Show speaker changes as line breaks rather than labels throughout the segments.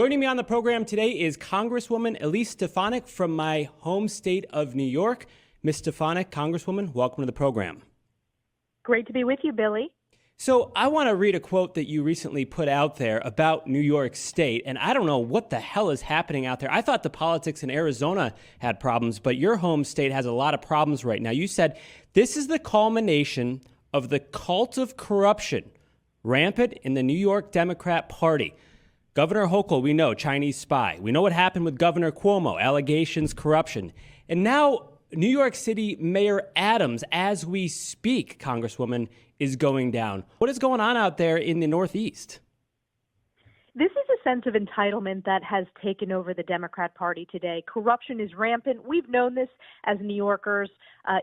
Joining me on the program today is Congresswoman Elise from my home state of New York. Ms. Stefanik, Congresswoman, welcome to the program.
Great to be with you, Billy.
So I want to read a quote that you recently put out there about New York State, and I don't know what the hell is happening out there. I thought the politics in Arizona had problems, but your home state has a lot of problems right now. You said this is the culmination of the cult of corruption rampant in the New York Democrat Party. Governor Hochul, we know, Chinese spy. We know what happened with Governor Cuomo, allegations, corruption. And now New York City Mayor Adams, as we speak, Congresswoman, is going down. What is going on out there in the Northeast?
This is a sense of entitlement that has taken over the Democrat Party today. Corruption is rampant. We've known this as New Yorkers.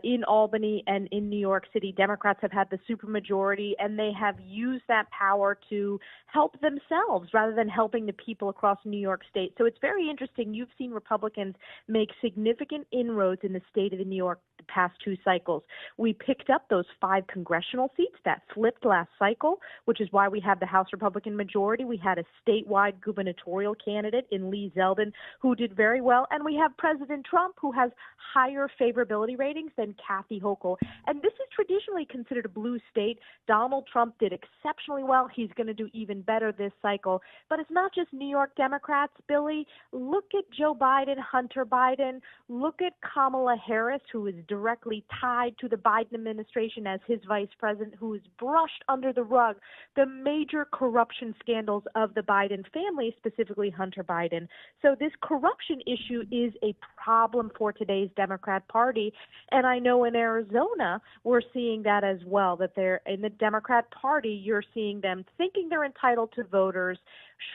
In Albany and in New York City, Democrats have had the supermajority, and they have used that power to help themselves rather than helping the people across New York State. So it's very interesting. You've seen Republicans make significant inroads in the state of New York the past two cycles. We picked up those 5 congressional seats that flipped last cycle, which is why we have the House Republican majority. We had a statewide gubernatorial candidate in Lee Zeldin who did very well, and we have President Trump who has higher favorability ratings than Kathy Hochul. And this is traditionally considered a blue state. Donald Trump did exceptionally well. He's going to do even better this cycle. But it's not just New York Democrats, Billy. Look at Joe Biden, Hunter Biden. Look at Kamala Harris, who is directly tied to the Biden administration as his vice president, who has brushed under the rug the major corruption scandals of the Biden family, specifically Hunter Biden. So this corruption issue is a problem for today's Democrat Party. And I know in Arizona, we're seeing that as well, that they're in the Democrat Party, you're seeing them thinking they're entitled to voters,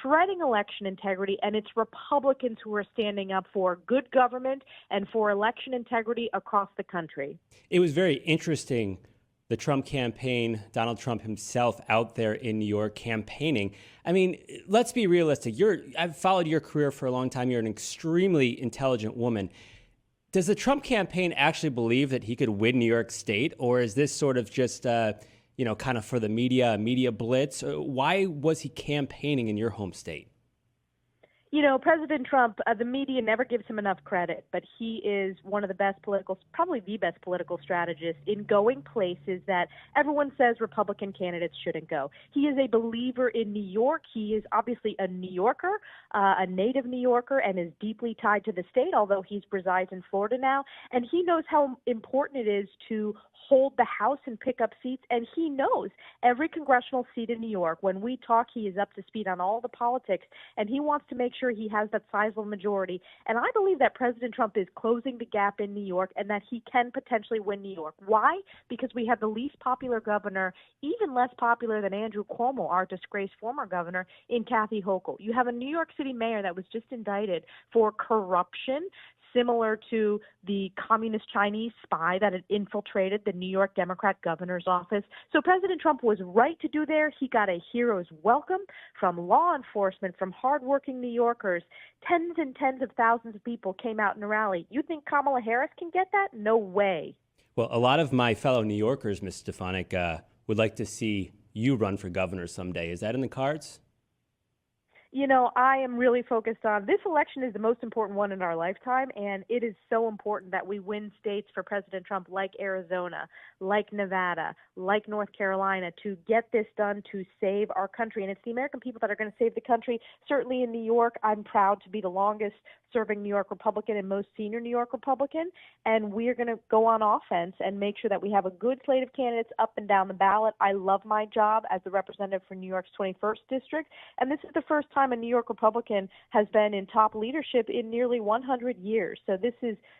shredding election integrity, and it's Republicans who are standing up for good government and for election integrity across the country.
It was very interesting, the Trump campaign, Donald Trump himself out there in New York campaigning. I mean, let's be realistic. I've followed your career for a long time. You're an extremely intelligent woman. Does the Trump campaign actually believe that he could win New York State, or is this sort of just, kind of for the media blitz? Why was he campaigning in your home state?
You know, President Trump, the media never gives him enough credit, but he is one of the best probably the best political strategist in going places that everyone says Republican candidates shouldn't go. He is a believer in New York. He is obviously a New Yorker, a native New Yorker, and is deeply tied to the state, although he resides in Florida now. And he knows how important it is to hold the House and pick up seats, and he knows every congressional seat in New York. When we talk, he is up to speed on all the politics, and he wants to make sure he has that sizable majority. And I believe that President Trump is closing the gap in New York and that he can potentially win New York. Why? Because we have the least popular governor, even less popular than Andrew Cuomo, our disgraced former governor, in Kathy Hochul. You have a New York City mayor that was just indicted for corruption, similar to the communist Chinese spy that had infiltrated the New York Democrat governor's office. So President Trump was right to do there. He got a hero's welcome from law enforcement, from hardworking New Yorkers. Tens and tens of thousands of people came out in a rally. You think Kamala Harris can get that? No way.
Well, a lot of my fellow New Yorkers, Ms. Stefanik, would like to see you run for governor someday. Is that in the cards?
You know, I am really focused on this election is the most important one in our lifetime, and it is so important that we win states for President Trump like Arizona, like Nevada, like North Carolina, to get this done to save our country. And it's the American people that are going to save the country. Certainly in New York, I'm proud to be the longest serving New York Republican and most senior New York Republican, and we are going to go on offense and make sure that we have a good slate of candidates up and down the ballot. I love my job as the representative for New York's 21st District, and this is the first time a New York Republican has been in top leadership in nearly 100 years. So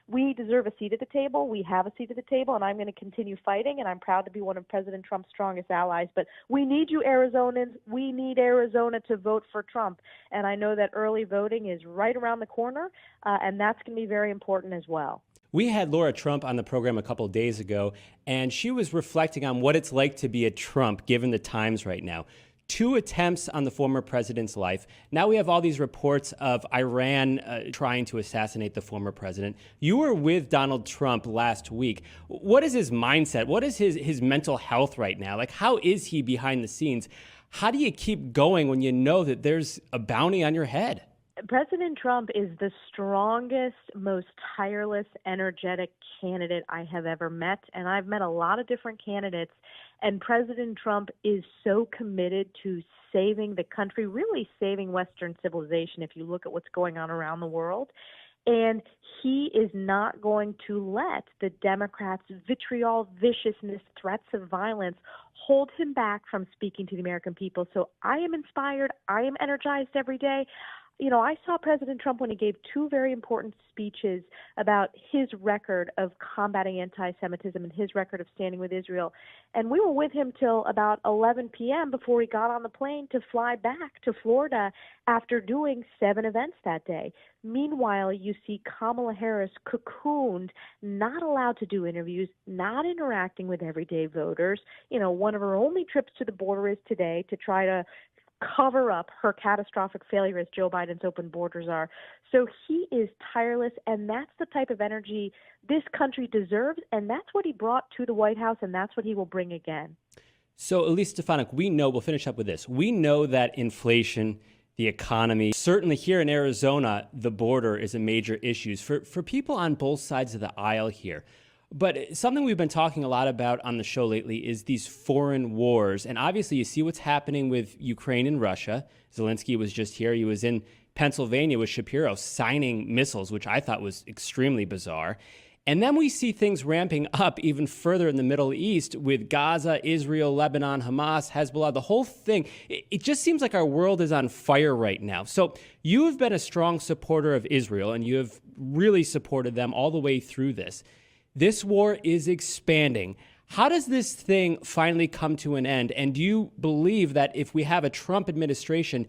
we deserve a seat at the table. We have a seat at the table, and I'm going to continue fighting, and I'm proud to be one of President Trump's strongest allies. But we need you, Arizonans. We need Arizona to vote for Trump, and I know that early voting is right around the corner, and that's going to be very important as well.
We had Laura Trump on the program a couple of days ago, and she was reflecting on what it's like to be a Trump given the times right now. 2 attempts on the former president's life. Now we have all these reports of Iran trying to assassinate the former president. You were with Donald Trump last week. What is his mindset? What is his mental health right now? Like, how is he behind the scenes? How do you keep going when you know that there's a bounty on your head?
President Trump is the strongest, most tireless, energetic candidate I have ever met. And I've met a lot of different candidates. And President Trump is so committed to saving the country, really saving Western civilization if you look at what's going on around the world. And he is not going to let the Democrats' vitriol, viciousness, threats of violence hold him back from speaking to the American people. So I am inspired. I am energized every day. You know, I saw President Trump when he gave two very important speeches about his record of combating anti-Semitism and his record of standing with Israel. And we were with him till about 11 p.m. before he got on the plane to fly back to Florida after doing 7 events that day. Meanwhile, you see Kamala Harris cocooned, not allowed to do interviews, not interacting with everyday voters. You know, one of her only trips to the border is today to try to cover up her catastrophic failure as Joe Biden's open borders are. So he is tireless, and that's the type of energy this country deserves, and that's what he brought to the White House, and that's what he will bring again.
So, Elise Stefanik, we'll finish up with this. We know that inflation, the economy, certainly here in Arizona, the border is a major issue for people on both sides of the aisle here. But something we've been talking a lot about on the show lately is these foreign wars. And obviously, you see what's happening with Ukraine and Russia. Zelensky was just here. He was in Pennsylvania with Shapiro signing missiles, which I thought was extremely bizarre. And then we see things ramping up even further in the Middle East with Gaza, Israel, Lebanon, Hamas, Hezbollah, the whole thing. It just seems like our world is on fire right now. So you have been a strong supporter of Israel, and you have really supported them all the way through this. This war is expanding. How does this thing finally come to an end? And do you believe that if we have a Trump administration,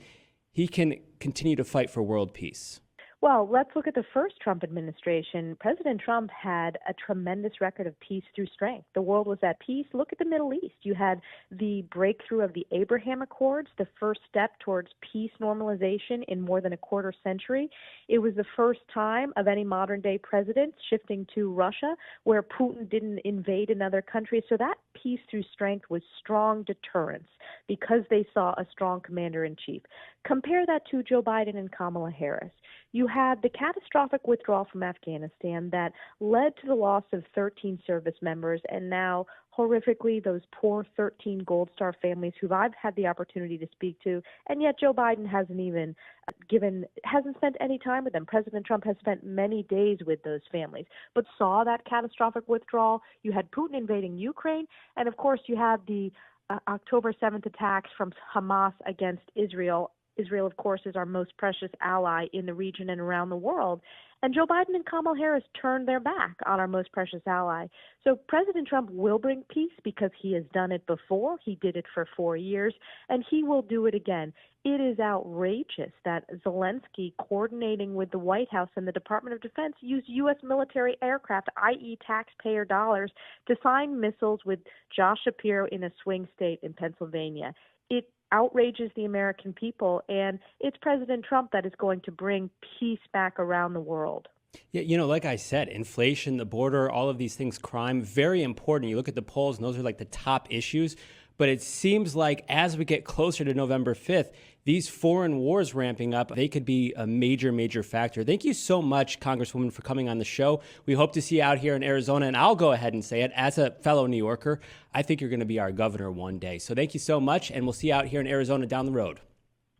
he can continue to fight for world peace?
Well, let's look at the first Trump administration. President Trump had a tremendous record of peace through strength. The world was at peace. Look at the Middle East. You had the breakthrough of the Abraham Accords, the first step towards peace normalization in more than a quarter century. It was the first time of any modern-day president shifting to Russia, where Putin didn't invade another country. So that peace through strength was strong deterrence because they saw a strong commander-in-chief. Compare that to Joe Biden and Kamala Harris. You had the catastrophic withdrawal from Afghanistan that led to the loss of 13 service members, and now, horrifically, those poor 13 Gold Star families who I've had the opportunity to speak to, and yet Joe Biden hasn't spent any time with them. President Trump has spent many days with those families, but saw that catastrophic withdrawal. You had Putin invading Ukraine, and of course you had the October 7th attacks from Hamas against Israel. Israel, of course, is our most precious ally in the region and around the world. And Joe Biden and Kamala Harris turned their back on our most precious ally. So President Trump will bring peace because he has done it before. He did it for 4 years, and he will do it again. It is outrageous that Zelensky, coordinating with the White House and the Department of Defense, used U.S. military aircraft, i.e. taxpayer dollars, to sign missiles with Josh Shapiro in a swing state in Pennsylvania. It outrages the American people, and it's President Trump that is going to bring peace back around the world.
Yeah, like I said, inflation, the border, all of these things, crime, very important. You look at the polls, and those are like the top issues. But it seems like as we get closer to November 5th, these foreign wars ramping up, they could be a major, major factor. Thank you so much, Congresswoman, for coming on the show. We hope to see you out here in Arizona. And I'll go ahead and say it, as a fellow New Yorker, I think you're going to be our governor one day. So thank you so much, and we'll see you out here in Arizona down the road.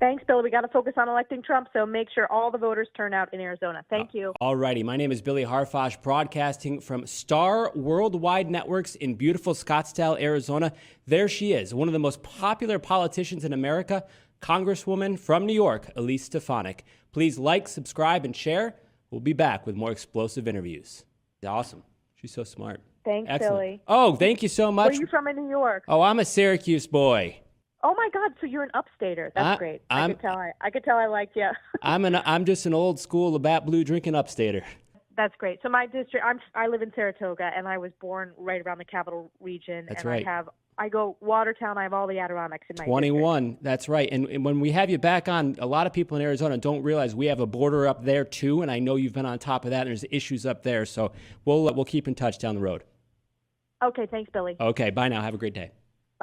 Thanks, Billy. We got to focus on electing Trump, so make sure all the voters turn out in Arizona. Thank you.
All righty. My name is Billy Harfosh, broadcasting from Star Worldwide Networks in beautiful Scottsdale, Arizona. There she is, one of the most popular politicians in America, Congresswoman from New York, Elise Stefanik. Please like, subscribe, and share. We'll be back with more explosive interviews. Awesome. She's so smart.
Thanks,
Excellent.
Billy.
Oh, thank you so much.
Where are you from in New York?
Oh, I'm a Syracuse boy.
Oh my God! So you're an upstater. That's great. I could tell I liked you.
I'm just an old school Labatt Blue drinking upstater.
That's great. So my district, I live in Saratoga, and I was born right around the capital region.
That's
and
right.
I go Watertown. I have all the Adirondacks in my
21.
district.
That's right. And when we have you back on, a lot of people in Arizona don't realize we have a border up there too. And I know you've been on top of that. And there's issues up there. So we'll keep in touch down the road.
Okay. Thanks, Billy.
Okay. Bye now. Have a great day.